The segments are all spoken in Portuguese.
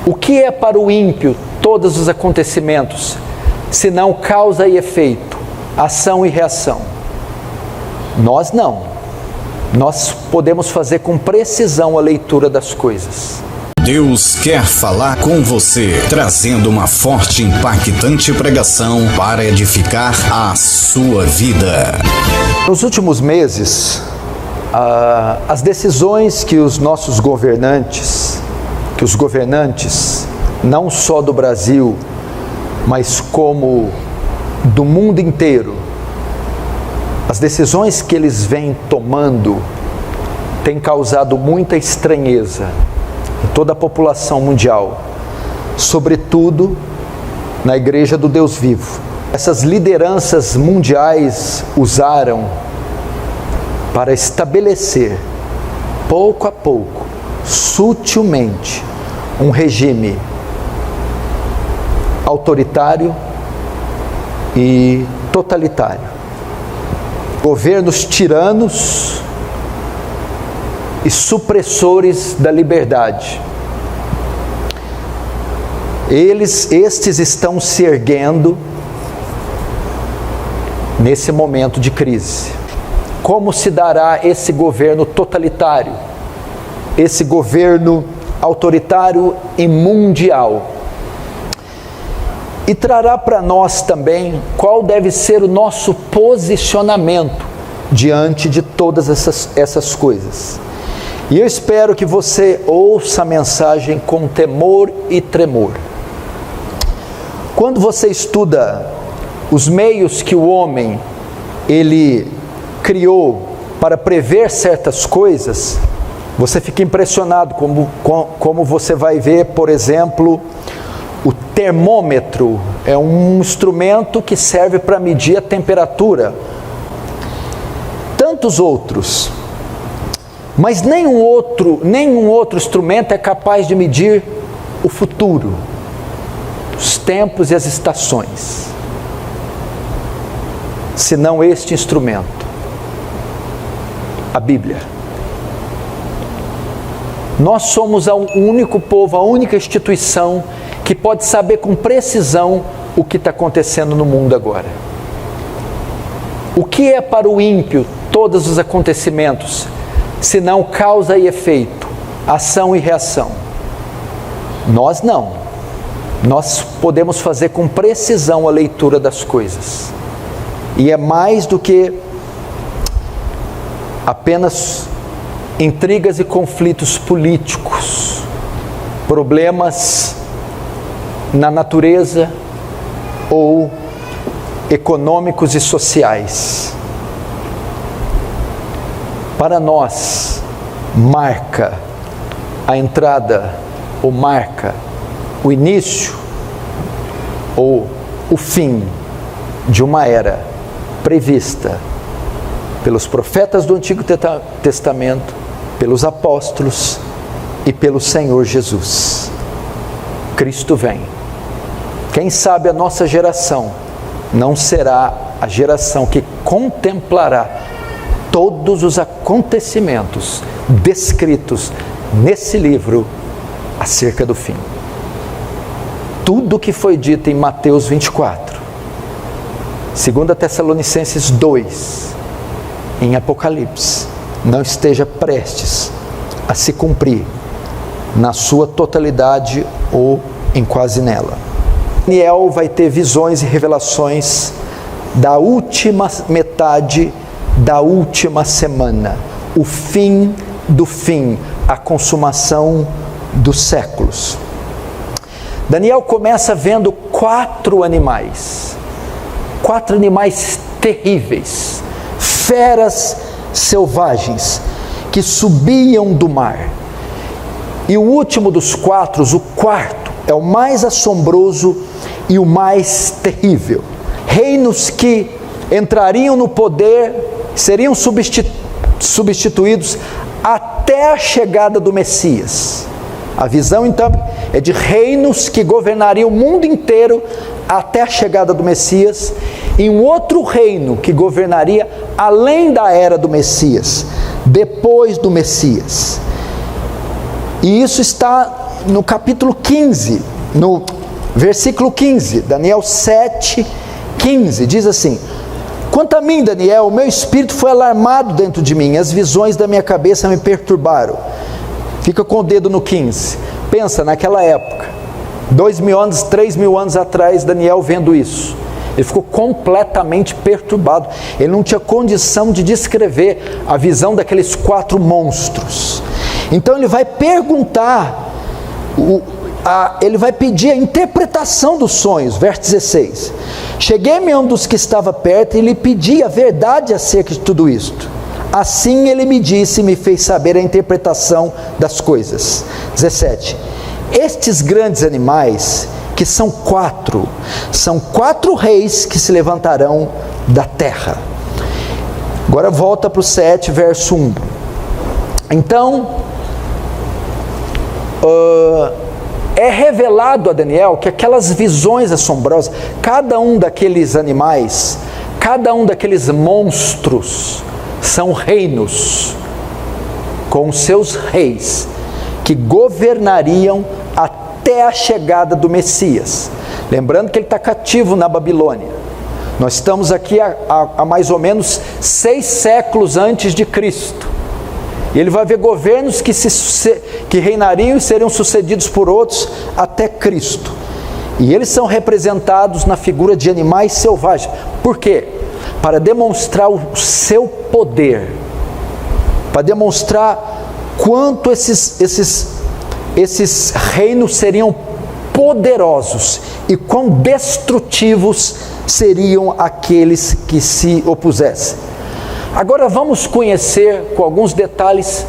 O que é para o ímpio todos os acontecimentos, senão causa e efeito, ação e reação? Nós não. Nós podemos fazer com precisão a leitura das coisas. Deus quer falar com você, trazendo uma forte e impactante pregação para edificar a sua vida. Nos últimos meses, as decisões que os nossos governantes, não só do Brasil, mas como do mundo inteiro, as decisões que eles vêm tomando têm causado muita estranheza em toda a população mundial, sobretudo na Igreja do Deus Vivo. Essas lideranças mundiais usaram para estabelecer, pouco a pouco, sutilmente, um regime autoritário e totalitário. Governos tiranos e supressores da liberdade. Estes estão se erguendo nesse momento de crise. Como se dará esse governo totalitário, esse governo autoritário e mundial? E trará para nós também qual deve ser o nosso posicionamento diante de todas essas coisas. E eu espero que você ouça a mensagem com temor e tremor. Quando você estuda os meios que o homem ele criou para prever certas coisas, você fica impressionado como você vai ver, por exemplo, o termômetro é um instrumento que serve para medir a temperatura. Tantos outros. Mas nenhum outro instrumento é capaz de medir o futuro, os tempos e as estações, senão este instrumento, a Bíblia. Nós somos o único povo, a única instituição que pode saber com precisão o que está acontecendo no mundo agora. O que é para o ímpio todos os acontecimentos, senão causa e efeito, ação e reação? Nós não. Nós podemos fazer com precisão a leitura das coisas. E é mais do que apenas intrigas e conflitos políticos, problemas na natureza ou econômicos e sociais. Para nós, marca a entrada, ou marca o início, ou o fim de uma era prevista pelos profetas do Antigo Testamento, pelos apóstolos e pelo Senhor Jesus. Cristo vem. Quem sabe a nossa geração não será a geração que contemplará todos os acontecimentos descritos nesse livro acerca do fim. Tudo que foi dito em Mateus 24, 2 Tessalonicenses 2, em Apocalipse, não esteja prestes a se cumprir na sua totalidade ou em quase nela. Daniel vai ter visões e revelações da última metade da última semana, o fim do fim, a consumação dos séculos. Daniel começa vendo 4 animais terríveis, feras selvagens que subiam do mar. E o último dos 4, o quarto, é o mais assombroso e o mais terrível. Reinos que entrariam no poder, seriam substituídos até a chegada do Messias. A visão, então, é de reinos que governariam o mundo inteiro até a chegada do Messias, e um outro reino que governaria além da era do Messias, depois do Messias. E isso está no capítulo 15, no versículo 15, Daniel 7, 15, diz assim: quanto a mim, Daniel, o meu espírito foi alarmado dentro de mim, as visões da minha cabeça me perturbaram. Fica com o dedo no 15. Pensa naquela época, 2.000 anos, 3.000 anos atrás, Daniel vendo isso. Ele ficou completamente perturbado. Ele não tinha condição de descrever a visão daqueles 4 monstros. Então ele vai perguntar, ele vai pedir a interpretação dos sonhos. Verso 16: cheguei-me a um dos que estava perto e lhe pedi a verdade acerca de tudo isto. Assim ele me disse e me fez saber a interpretação das coisas. 17: estes grandes animais, que são 4 reis que se levantarão da terra. Agora volta para o 7, verso 1. Então, é revelado a Daniel que aquelas visões assombrosas, cada um daqueles animais, cada um daqueles monstros, são reinos, com seus reis, que governariam até a chegada do Messias. Lembrando que ele está cativo na Babilônia. Nós estamos aqui há mais ou menos 6 séculos antes de Cristo. E ele vai ver governos que reinariam e seriam sucedidos por outros até Cristo. E eles são representados na figura de animais selvagens. Por quê? Para demonstrar o seu poder, para demonstrar quanto esses reinos seriam poderosos e quão destrutivos seriam aqueles que se opusessem. Agora vamos conhecer com alguns detalhes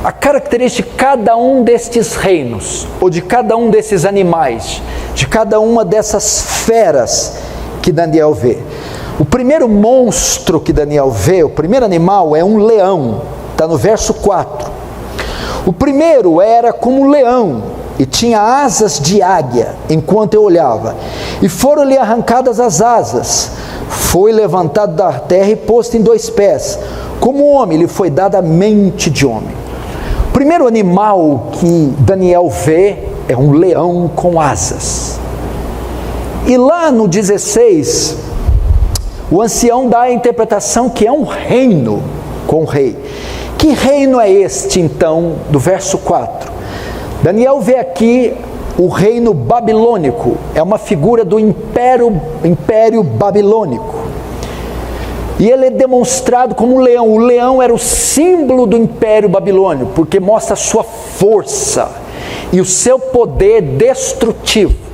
a característica de cada um destes reinos, ou de cada um desses animais, de cada uma dessas feras que Daniel vê. O primeiro monstro que Daniel vê, o primeiro animal, é um leão, está no verso 4. O primeiro era como um leão e tinha asas de águia enquanto eu olhava, e foram-lhe arrancadas as asas, foi levantado da terra e posto em 2 pés, como homem lhe foi dada a mente de homem. O primeiro animal que Daniel vê é um leão com asas. E lá no 16, o ancião dá a interpretação que é um reino com o rei. Que reino é este, então, do verso 4? Daniel vê aqui o reino babilônico, é uma figura do império babilônico. E ele é demonstrado como um leão. O leão era o símbolo do império babilônico, porque mostra a sua força e o seu poder destrutivo.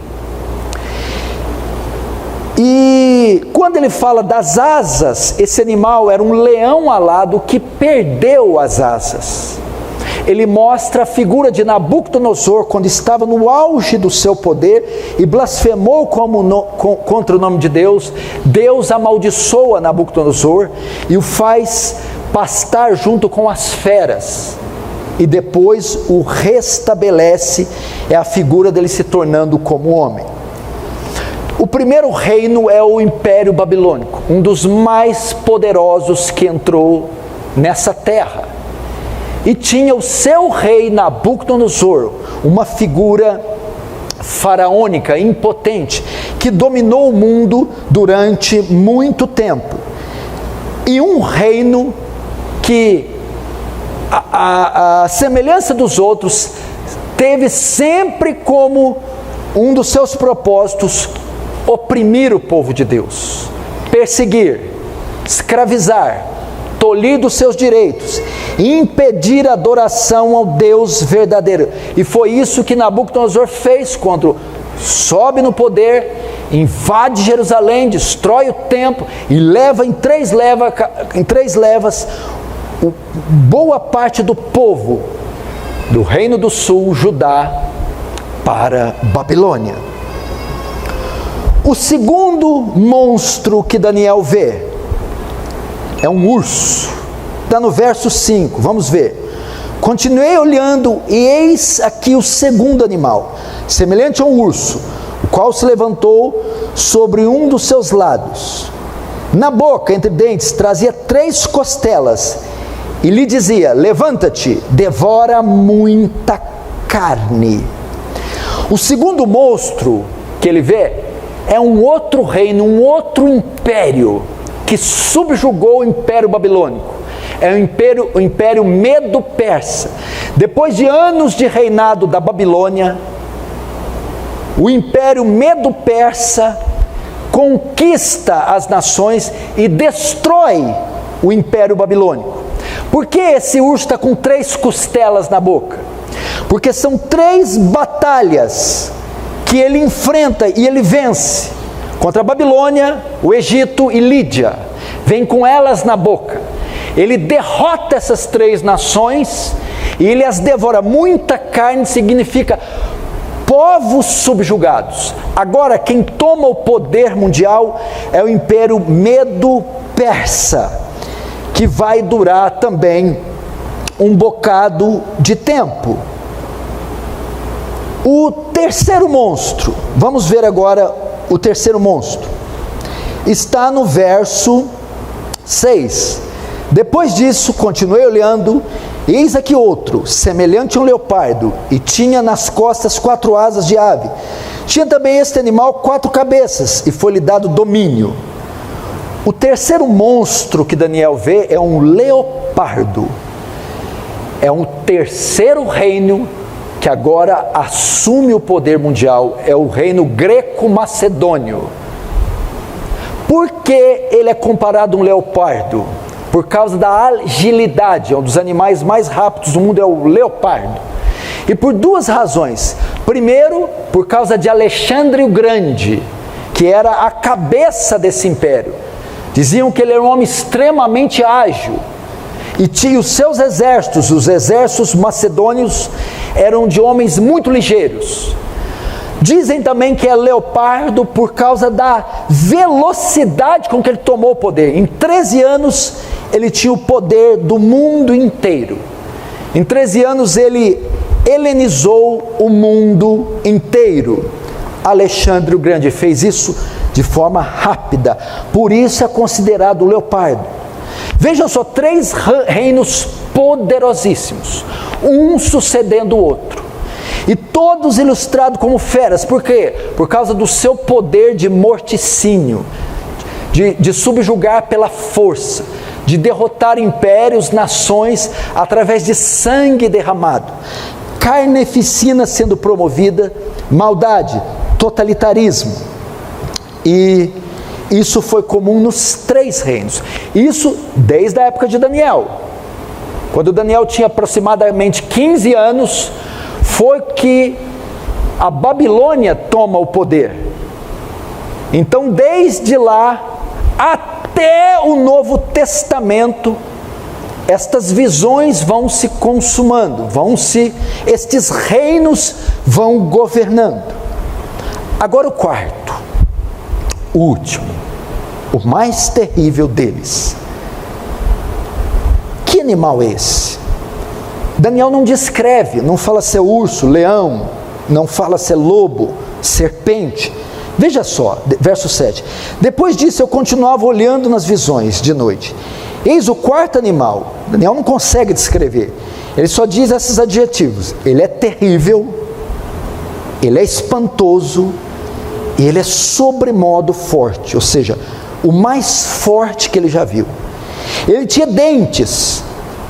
E quando ele fala das asas, esse animal era um leão alado que perdeu as asas. Ele mostra a figura de Nabucodonosor quando estava no auge do seu poder e blasfemou contra o nome de Deus. Deus amaldiçoa Nabucodonosor e o faz pastar junto com as feras. E depois o restabelece, é a figura dele se tornando como homem. O primeiro reino é o Império Babilônico, um dos mais poderosos que entrou nessa terra. E tinha o seu rei Nabucodonosor, uma figura faraônica, impotente, que dominou o mundo durante muito tempo. E um reino que, a semelhança dos outros, teve sempre como um dos seus propósitos oprimir o povo de Deus, perseguir, escravizar, tolir dos seus direitos e impedir a adoração ao Deus verdadeiro. E foi isso que Nabucodonosor fez quando sobe no poder, invade Jerusalém, destrói o templo e leva em três levas boa parte do povo do Reino do Sul, Judá, para Babilônia. O segundo monstro que Daniel vê é um urso. Está no verso 5, vamos ver. Continuei olhando e eis aqui o segundo animal, semelhante a um urso, o qual se levantou sobre um dos seus lados. Na boca, entre dentes, trazia 3 costelas e lhe dizia: levanta-te, devora muita carne. O segundo monstro que ele vê é um outro reino, um outro império que subjugou o Império Babilônico. É o Império Medo-Persa. Depois de anos de reinado da Babilônia, o Império Medo-Persa conquista as nações e destrói o Império Babilônico. Por que esse urso está com 3 costelas na boca? Porque são 3 batalhas que ele enfrenta e ele vence contra a Babilônia, o Egito e Lídia. Vem com elas na boca. Ele derrota essas 3 nações e ele as devora. Muita carne significa povos subjugados. Agora, quem toma o poder mundial é o Império Medo-Persa, que vai durar também um bocado de tempo. O terceiro monstro, vamos ver agora o terceiro monstro, está no verso 6. Depois disso, continuei olhando, eis aqui outro, semelhante a um leopardo, e tinha nas costas 4 asas de ave. Tinha também este animal 4 cabeças, e foi-lhe dado domínio. O terceiro monstro que Daniel vê é um leopardo. É um terceiro reino que agora assume o poder mundial. É o reino greco-macedônio. Por que ele é comparado a um leopardo? Por causa da agilidade. É um dos animais mais rápidos do mundo, é o leopardo. E por 2 razões. Primeiro, por causa de Alexandre o Grande, que era a cabeça desse império. Diziam que ele era um homem extremamente ágil. E tinha os seus exércitos, os exércitos macedônios, eram de homens muito ligeiros. Dizem também que é leopardo por causa da velocidade com que ele tomou o poder. Em 13 anos, ele tinha o poder do mundo inteiro. Em 13 anos, ele helenizou o mundo inteiro. Alexandre o Grande fez isso de forma rápida. Por isso é considerado o leopardo. Vejam só, 3 reinos poderosíssimos, um sucedendo o outro, e todos ilustrados como feras. Por quê? Por causa do seu poder de morticínio, de subjugar pela força, de derrotar impérios, nações, através de sangue derramado, carneficina sendo promovida, maldade, totalitarismo. E isso foi comum nos 3 reinos. Isso desde a época de Daniel. Quando Daniel tinha aproximadamente 15 anos, foi que a Babilônia toma o poder. Então, desde lá até o Novo Testamento, estas visões vão se consumando, estes reinos vão governando. Agora o quarto, o último, o mais terrível deles. Que animal é esse? Daniel não descreve, não fala se é urso, leão, não fala se é lobo, serpente. Veja só, verso 7. Depois disso eu continuava olhando nas visões de noite. Eis o quarto animal. Daniel não consegue descrever. Ele só diz esses adjetivos. Ele é terrível, ele é espantoso, e ele é sobremodo forte, ou seja, o mais forte que ele já viu. Ele tinha dentes.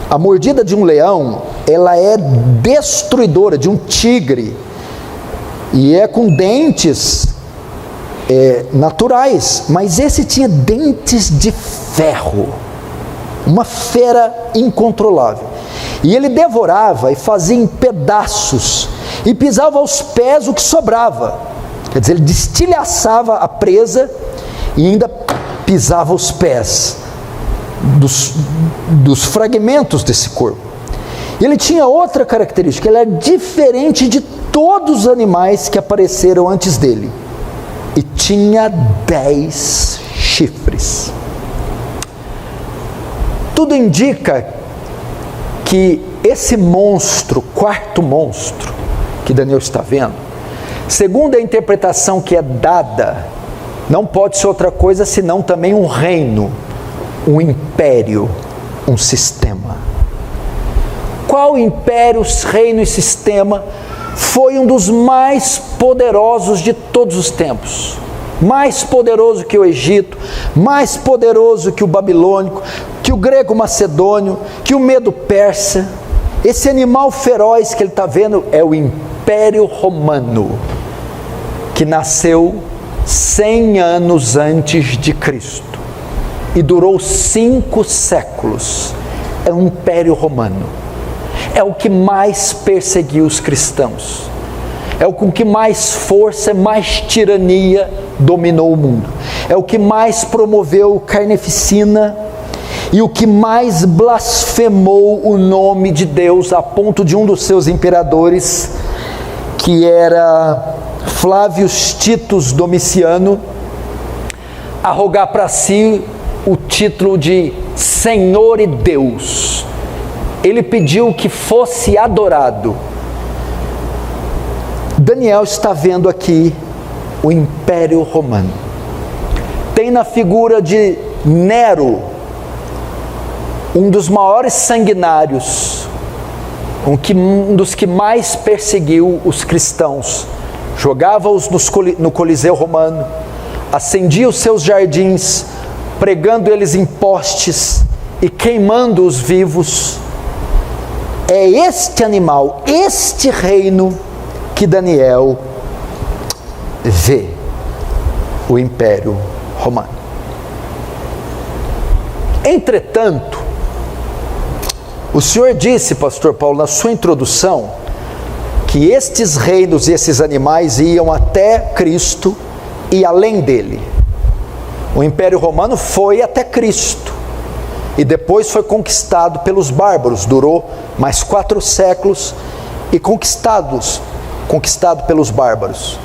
A mordida de um leão, ela é destruidora, de um tigre, e é com dentes naturais, mas esse tinha dentes de ferro, uma fera incontrolável. E ele devorava e fazia em pedaços, e pisava aos pés o que sobrava. Quer dizer, ele destilhaçava a presa e ainda pisava os pés dos fragmentos desse corpo. Ele tinha outra característica, ele era diferente de todos os animais que apareceram antes dele. E tinha 10 chifres. Tudo indica que esse monstro, quarto monstro que Daniel está vendo, segundo a interpretação que é dada, não pode ser outra coisa senão também um reino, um império, um sistema. Qual império, reino e sistema foi um dos mais poderosos de todos os tempos. Mais poderoso que o Egito, mais poderoso que o babilônico, que o grego macedônio, que o medo persa. Esse animal feroz que ele está vendo é o Império Romano, que nasceu 100 anos antes de Cristo e durou 5 séculos. É o Império Romano. É o que mais perseguiu os cristãos. É o com que mais força, mais tirania dominou o mundo. É o que mais promoveu carneficina e o que mais blasfemou o nome de Deus, a ponto de um dos seus imperadores, que era Flávio Titus Domiciano, arrogar para si o título de Senhor e Deus. Ele pediu que fosse adorado. Daniel está vendo aqui o Império Romano. Tem na figura de Nero, um dos maiores sanguinários, um dos que mais perseguiu os cristãos. Jogava-os no Coliseu Romano, acendia os seus jardins, pregando eles em postes e queimando-os vivos. É este animal, este reino que Daniel vê, o Império Romano. Entretanto, o Senhor disse, pastor Paulo, na sua introdução, que estes reinos e esses animais iam até Cristo e além dele. O Império Romano foi até Cristo e depois foi conquistado pelos bárbaros, durou mais 4 séculos e conquistado pelos bárbaros.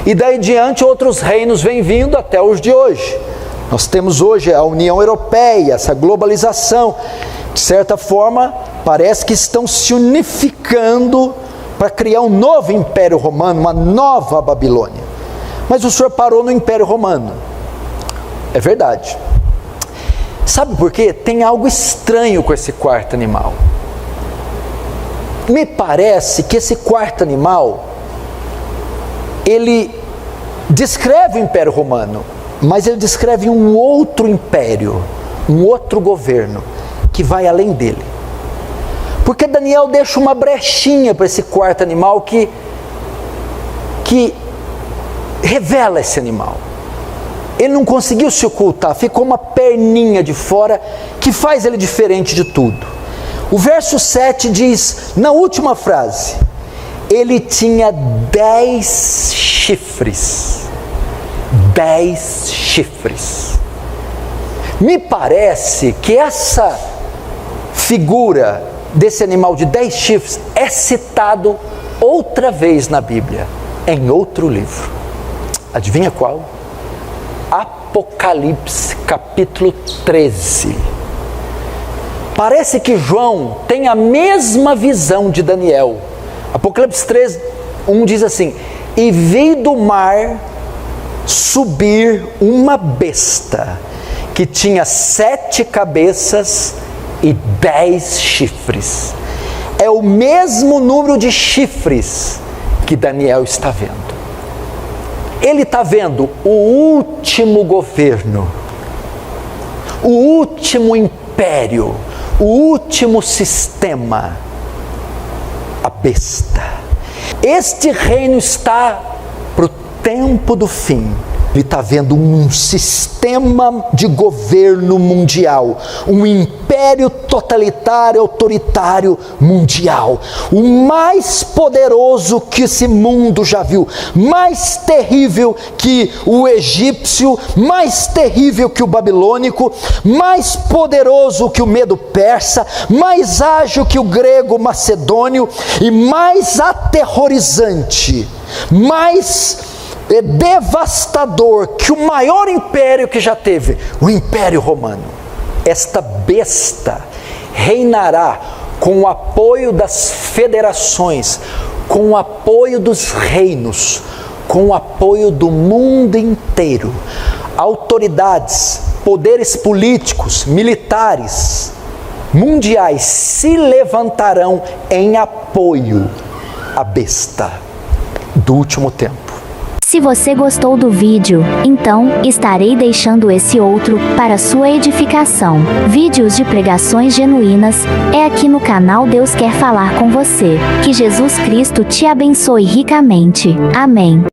E daí em diante outros reinos vêm vindo até os de hoje. Nós temos hoje a União Europeia, essa globalização. De certa forma, parece que estão se unificando para criar um novo Império Romano, uma nova Babilônia. Mas o Senhor parou no Império Romano. É verdade. Sabe por quê? Tem algo estranho com esse quarto animal. Me parece que esse quarto animal, ele descreve o Império Romano, mas ele descreve um outro império, um outro governo, que vai além dele. Porque Daniel deixa uma brechinha para esse quarto animal que revela esse animal. Ele não conseguiu se ocultar, ficou uma perninha de fora que faz ele diferente de tudo. O verso 7 diz, na última frase, ele tinha 10 chifres. 10 chifres. Me parece que essa figura desse animal de 10 chifres é citado outra vez na Bíblia, em outro livro. Adivinha qual? Apocalipse, capítulo 13. Parece que João tem a mesma visão de Daniel. Apocalipse 13, 1 diz assim: e vi do mar subir uma besta que tinha 7 cabeças e 10 chifres. É o mesmo número de chifres que Daniel está vendo. Ele está vendo o último governo, o último império, o último sistema, a besta. Este reino está para o tempo do fim. Ele está vendo um sistema de governo mundial, um império totalitário, autoritário mundial, o mais poderoso que esse mundo já viu, mais terrível que o egípcio, mais terrível que o babilônico, mais poderoso que o medo persa, mais ágil que o grego macedônio e mais aterrorizante, mais devastador que o maior império que já teve, o Império Romano. Esta besta reinará com o apoio das federações, com o apoio dos reinos, com o apoio do mundo inteiro. Autoridades, poderes políticos, militares, mundiais se levantarão em apoio a besta do último tempo. Se você gostou do vídeo, então, estarei deixando esse outro, para sua edificação. Vídeos de pregações genuínas, é aqui no canal Deus Quer Falar com Você. Que Jesus Cristo te abençoe ricamente. Amém.